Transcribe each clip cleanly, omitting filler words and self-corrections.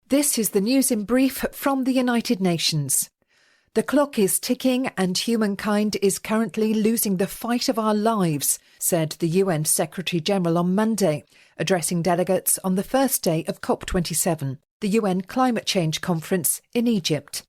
This is the news in brief from the United Nations. The clock is ticking and humankind is currently losing the fight of our lives, said the UN Secretary-General on Monday, addressing delegates on the first day of COP27, the UN Climate Change Conference in Egypt.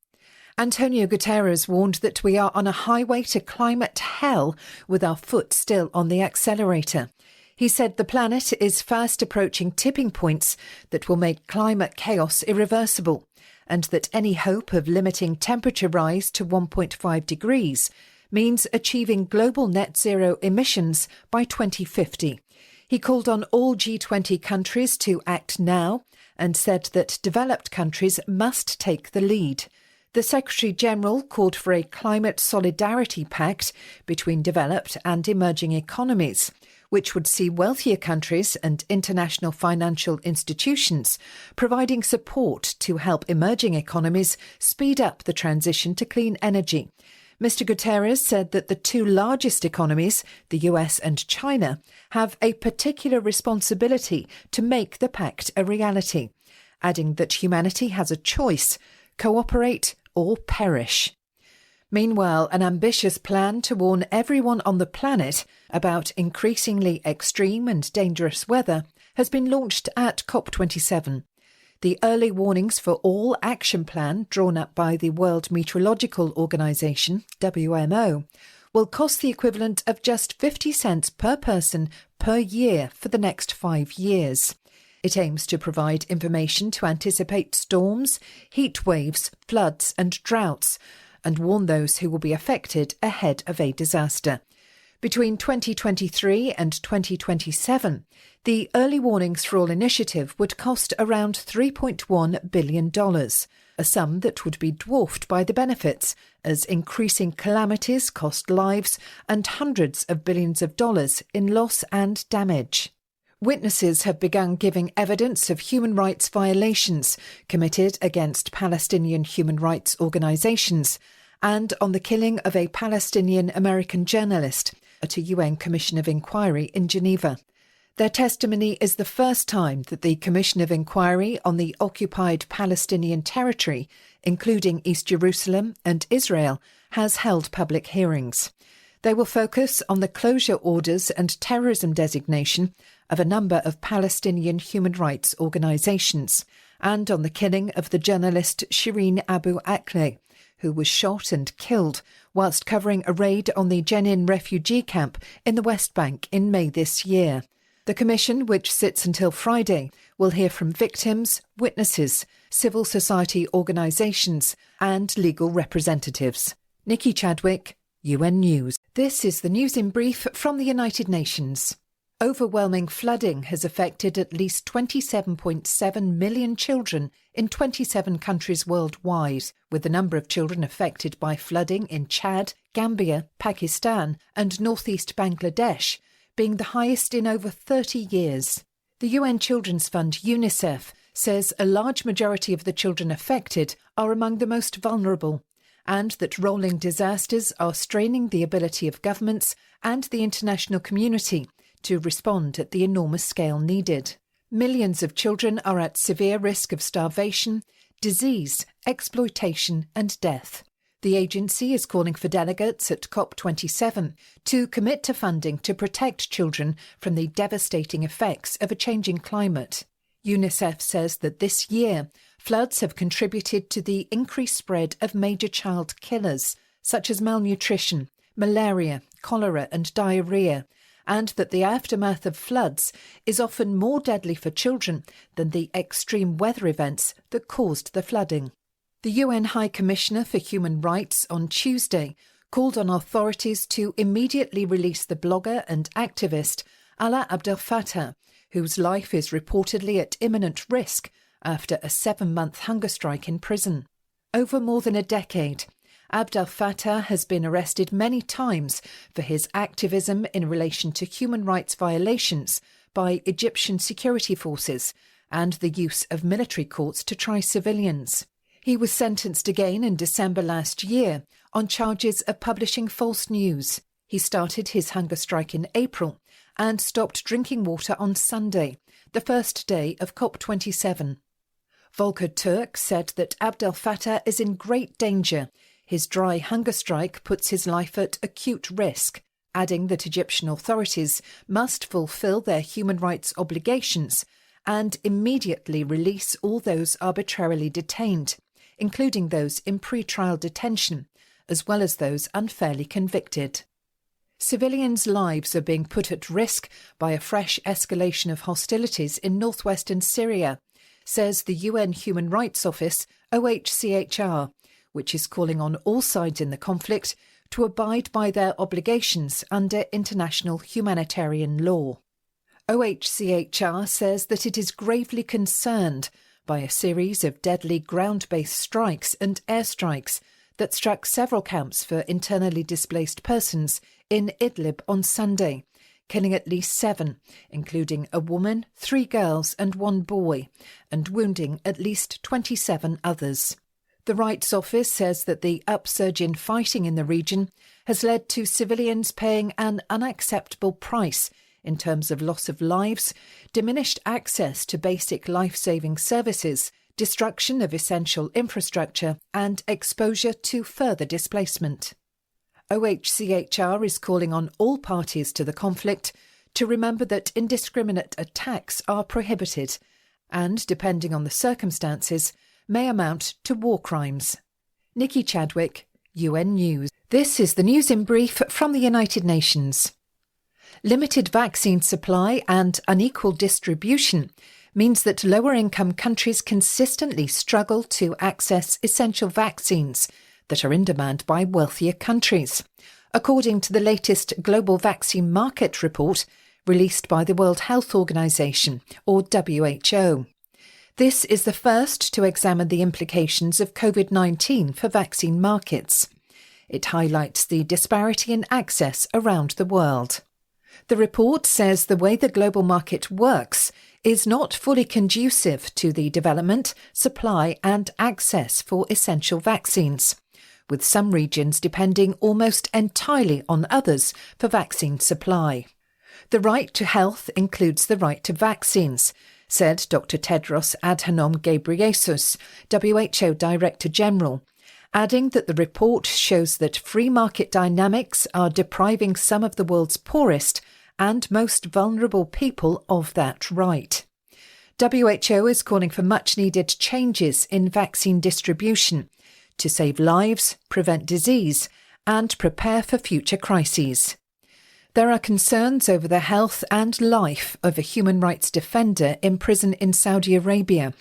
Antonio Guterres warned that we are on a highway to climate hell with our foot still on the accelerator. He said the planet is fast approaching tipping points that will make climate chaos irreversible, and that any hope of limiting temperature rise to 1.5 degrees means achieving global net zero emissions by 2050. He called on all G20 countries to act now and said that developed countries must take the lead. The Secretary-General called for a climate solidarity pact between developed and emerging economies, which would see wealthier countries and international financial institutions providing support to help emerging economies speed up the transition to clean energy. Mr. Guterres said that the two largest economies, the US and China, have a particular responsibility to make the pact a reality, adding that humanity has a choice: cooperate or perish. Meanwhile, an ambitious plan to warn everyone on the planet about increasingly extreme and dangerous weather has been launched at COP27. The Early Warnings for All action plan, drawn up by the World Meteorological Organization, WMO, will cost the equivalent of just 50 cents per person per year for the next 5 years. It aims to provide information to anticipate storms, heat waves, floods and droughts, and warn those who will be affected ahead of a disaster. Between 2023 and 2027, the Early Warnings for All initiative would cost around $3.1 billion, a sum that would be dwarfed by the benefits, as increasing calamities cost lives and hundreds of billions of dollars in loss and damage. Witnesses have begun giving evidence of human rights violations committed against Palestinian human rights organisations and on the killing of a Palestinian-American journalist at a UN Commission of Inquiry in Geneva. Their testimony is the first time that the Commission of Inquiry on the occupied Palestinian territory, including East Jerusalem and Israel, has held public hearings. They will focus on the closure orders and terrorism designation of a number of Palestinian human rights organisations, and on the killing of the journalist Shireen Abu Akleh, who was shot and killed whilst covering a raid on the Jenin refugee camp in the West Bank in May this year. The commission, which sits until Friday, will hear from victims, witnesses, civil society organisations and legal representatives. Nikki Chadwick, UN News. This is the news in brief from the United Nations. Overwhelming flooding has affected at least 27.7 million children in 27 countries worldwide, with the number of children affected by flooding in Chad, Gambia, Pakistan and northeast Bangladesh being the highest in over 30 years. The UN Children's Fund UNICEF says a large majority of the children affected are among the most vulnerable, and that rolling disasters are straining the ability of governments and the international community to respond at the enormous scale needed. Millions of children are at severe risk of starvation, disease, exploitation and death. The agency is calling for delegates at COP27 to commit to funding to protect children from the devastating effects of a changing climate. UNICEF says that this year, floods have contributed to the increased spread of major child killers, such as malnutrition, malaria, cholera and diarrhoea, and that the aftermath of floods is often more deadly for children than the extreme weather events that caused the flooding. The UN High Commissioner for Human Rights on Tuesday called on authorities to immediately release the blogger and activist Alaa Abdel Fattah, whose life is reportedly at imminent risk after a 7-month hunger strike in prison. Over more than a decade, Abdel Fattah has been arrested many times for his activism in relation to human rights violations by Egyptian security forces and the use of military courts to try civilians. He was sentenced again in December last year on charges of publishing false news. He started his hunger strike in April and stopped drinking water on Sunday, the first day of COP27. Volker Turk said that Abdel Fattah is in great danger. His dry hunger strike puts his life at acute risk, adding that Egyptian authorities must fulfil their human rights obligations and immediately release all those arbitrarily detained, including those in pre-trial detention, as well as those unfairly convicted. Civilians' lives are being put at risk by a fresh escalation of hostilities in northwestern Syria, says the UN Human Rights Office, OHCHR, which is calling on all sides in the conflict to abide by their obligations under international humanitarian law. OHCHR says that it is gravely concerned by a series of deadly ground-based strikes and airstrikes that struck several camps for internally displaced persons in Idlib on Sunday, killing at least 7, including a woman, 3 girls and 1 boy, and wounding at least 27 others. The Rights Office says that the upsurge in fighting in the region has led to civilians paying an unacceptable price in terms of loss of lives, diminished access to basic life-saving services, destruction of essential infrastructure, and exposure to further displacement. OHCHR is calling on all parties to the conflict to remember that indiscriminate attacks are prohibited and, depending on the circumstances, may amount to war crimes. Nikki Chadwick, UN News. This is the news in brief from the United Nations. Limited vaccine supply and unequal distribution means that lower-income countries consistently struggle to access essential vaccines that are in demand by wealthier countries, according to the latest Global Vaccine Market Report released by the World Health Organization, or WHO. This is the first to examine the implications of COVID-19 for vaccine markets. It highlights the disparity in access around the world. The report says the way the global market works is not fully conducive to the development, supply and access for essential vaccines, with some regions depending almost entirely on others for vaccine supply. The right to health includes the right to vaccines, said Dr. Tedros Adhanom Ghebreyesus, WHO Director General, adding that the report shows that free market dynamics are depriving some of the world's poorest and most vulnerable people of that right. WHO is calling for much-needed changes in vaccine distribution to save lives, prevent disease, and prepare for future crises. There are concerns over the health and life of a human rights defender in prison in Saudi Arabia,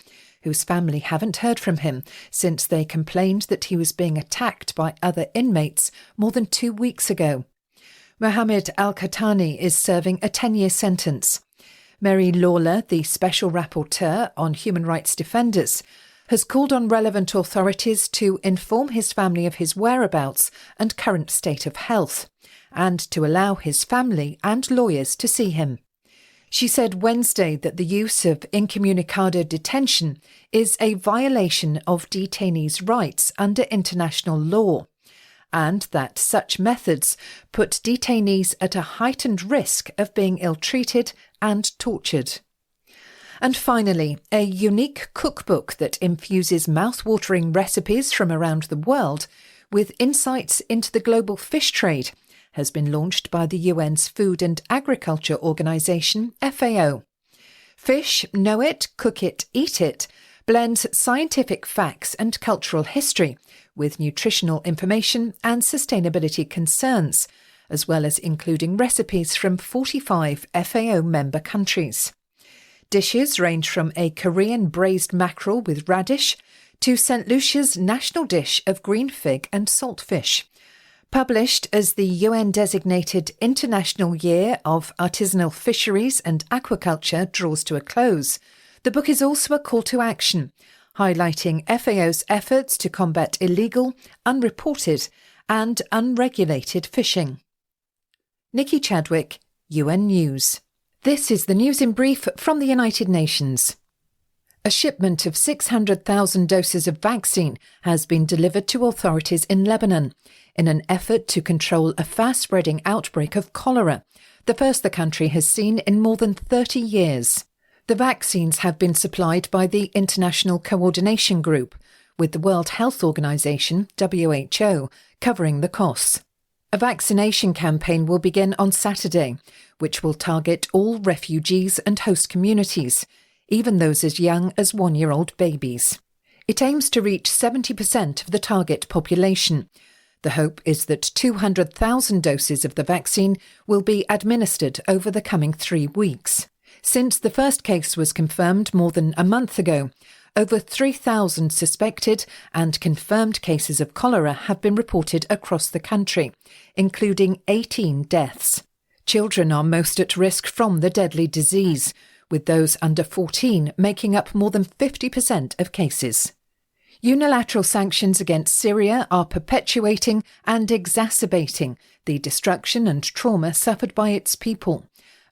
whose family haven't heard from him since they complained that he was being attacked by other inmates more than 2 weeks ago. Mohammed Al-Khatani is serving a 10-year sentence. Mary Lawler, the Special Rapporteur on Human Rights Defenders, has called on relevant authorities to inform his family of his whereabouts and current state of health, and to allow his family and lawyers to see him. She said Wednesday that the use of incommunicado detention is a violation of detainees' rights under international law, and that such methods put detainees at a heightened risk of being ill-treated and tortured. And finally, a unique cookbook that infuses mouth-watering recipes from around the world with insights into the global fish trade has been launched by the UN's Food and Agriculture Organization, FAO. Fish, Know It, Cook It, Eat It blends scientific facts and cultural history with nutritional information and sustainability concerns, as well as including recipes from 45 FAO member countries. Dishes range from a Korean braised mackerel with radish to St. Lucia's national dish of green fig and saltfish. Published as the UN-designated International Year of Artisanal Fisheries and Aquaculture draws to a close, the book is also a call to action, highlighting FAO's efforts to combat illegal, unreported and unregulated fishing. Nikki Chadwick, UN News. This is the news in brief from the United Nations. A shipment of 600,000 doses of vaccine has been delivered to authorities in Lebanon in an effort to control a fast-spreading outbreak of cholera, the first the country has seen in more than 30 years. The vaccines have been supplied by the International Coordination Group, with the World Health Organization, WHO, covering the costs. A vaccination campaign will begin on Saturday, which will target all refugees and host communities, even those as young as 1-year-old babies. It aims to reach 70% of the target population. The hope is that 200,000 doses of the vaccine will be administered over the coming 3 weeks. Since the first case was confirmed more than a month ago, over 3,000 suspected and confirmed cases of cholera have been reported across the country, including 18 deaths. Children are most at risk from the deadly disease, with those under 14 making up more than 50% of cases. Unilateral sanctions against Syria are perpetuating and exacerbating the destruction and trauma suffered by its people,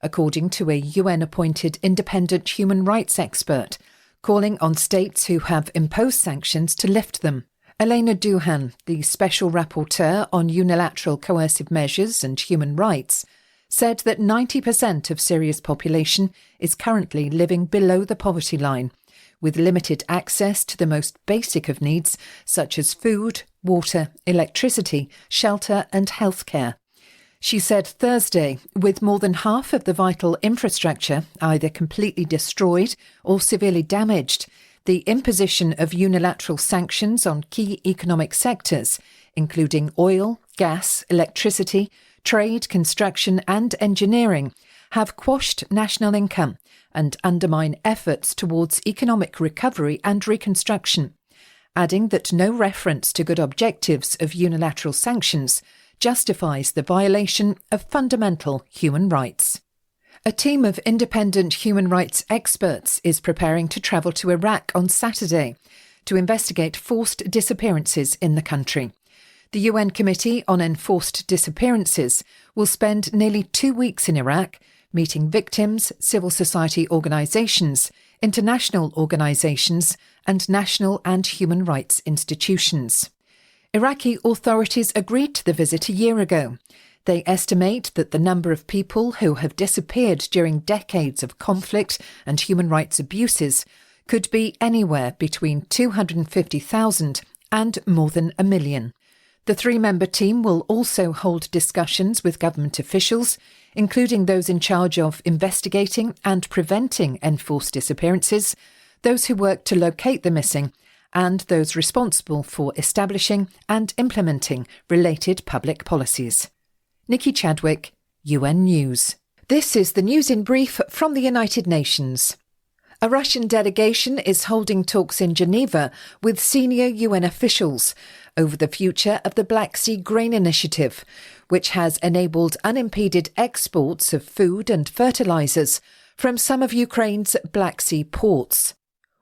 according to a UN-appointed independent human rights expert, calling on states who have imposed sanctions to lift them. Elena Duhan, the Special Rapporteur on Unilateral Coercive Measures and Human Rights, said that 90% of Syria's population is currently living below the poverty line, with limited access to the most basic of needs such as food, water, electricity, shelter and healthcare. She said Thursday, with more than half of the vital infrastructure either completely destroyed or severely damaged, the imposition of unilateral sanctions on key economic sectors, including oil, gas, electricity, trade, construction and engineering, have quashed national income and undermine efforts towards economic recovery and reconstruction, adding that no reference to good objectives of unilateral sanctions justifies the violation of fundamental human rights. A team of independent human rights experts is preparing to travel to Iraq on Saturday to investigate forced disappearances in the country. The UN Committee on Enforced Disappearances will spend nearly 2 weeks in Iraq, meeting victims, civil society organisations, international organisations, and national and human rights institutions. Iraqi authorities agreed to the visit a year ago. They estimate that the number of people who have disappeared during decades of conflict and human rights abuses could be anywhere between 250,000 and more than 1 million. The 3-member team will also hold discussions with government officials, including those in charge of investigating and preventing enforced disappearances, those who work to locate the missing, and those responsible for establishing and implementing related public policies. Nikki Chadwick, UN News. This is the news in brief from the United Nations. A Russian delegation is holding talks in Geneva with senior UN officials over the future of the Black Sea Grain Initiative, which has enabled unimpeded exports of food and fertilizers from some of Ukraine's Black Sea ports.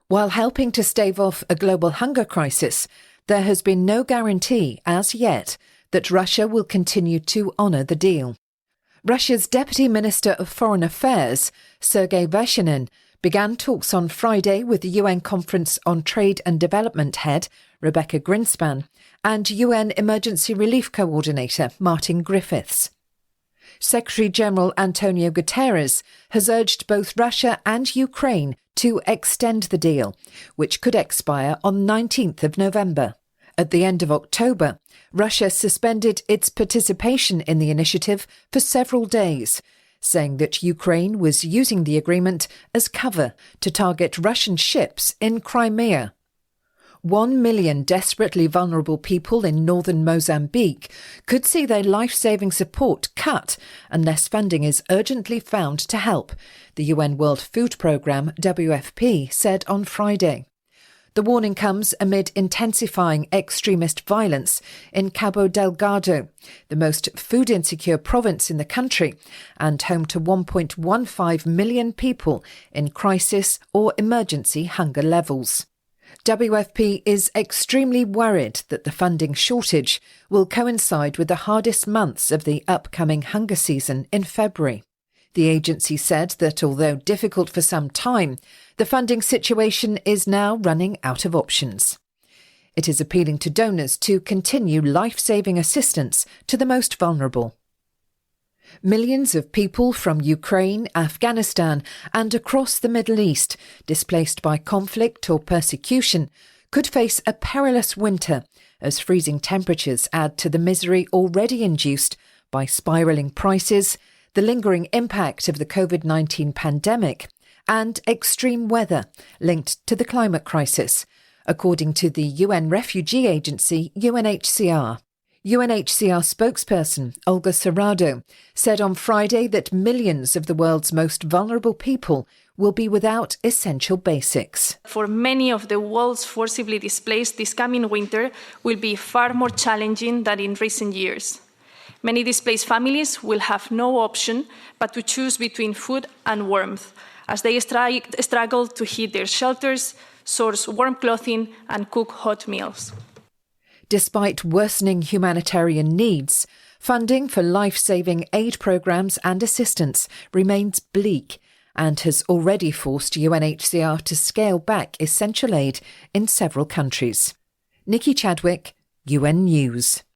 While helping to stave off a global hunger crisis, there has been no guarantee as yet that Russia will continue to honour the deal. Russia's Deputy Minister of Foreign Affairs, Sergei Vershinin, began talks on Friday with the UN Conference on Trade and Development head, Rebecca Grinspan, and UN Emergency Relief Coordinator, Martin Griffiths. Secretary-General Antonio Guterres has urged both Russia and Ukraine to extend the deal, which could expire on 19th of November. At the end of October, Russia suspended its participation in the initiative for several days, saying that Ukraine was using the agreement as cover to target Russian ships in Crimea. 1 million desperately vulnerable people in northern Mozambique could see their life-saving support cut unless funding is urgently found to help, the UN World Food Programme WFP said on Friday. The warning comes amid intensifying extremist violence in Cabo Delgado, the most food-insecure province in the country and home to 1.15 million people in crisis or emergency hunger levels. WFP is extremely worried that the funding shortage will coincide with the hardest months of the upcoming hunger season in February. The agency said that although difficult for some time, the funding situation is now running out of options. It is appealing to donors to continue life-saving assistance to the most vulnerable. Millions of people from Ukraine, Afghanistan and across the Middle East, displaced by conflict or persecution, could face a perilous winter as freezing temperatures add to the misery already induced by spiralling prices, the lingering impact of the COVID-19 pandemic, and extreme weather linked to the climate crisis, according to the UN refugee agency UNHCR. UNHCR spokesperson Olga Serrado said on Friday that millions of the world's most vulnerable people will be without essential basics. For many of the world's forcibly displaced, this coming winter will be far more challenging than in recent years. Many displaced families will have no option but to choose between food and warmth, as they struggle to heat their shelters, source warm clothing and cook hot meals. Despite worsening humanitarian needs, funding for life-saving aid programmes and assistance remains bleak and has already forced UNHCR to scale back essential aid in several countries. Nikki Chadwick, UN News.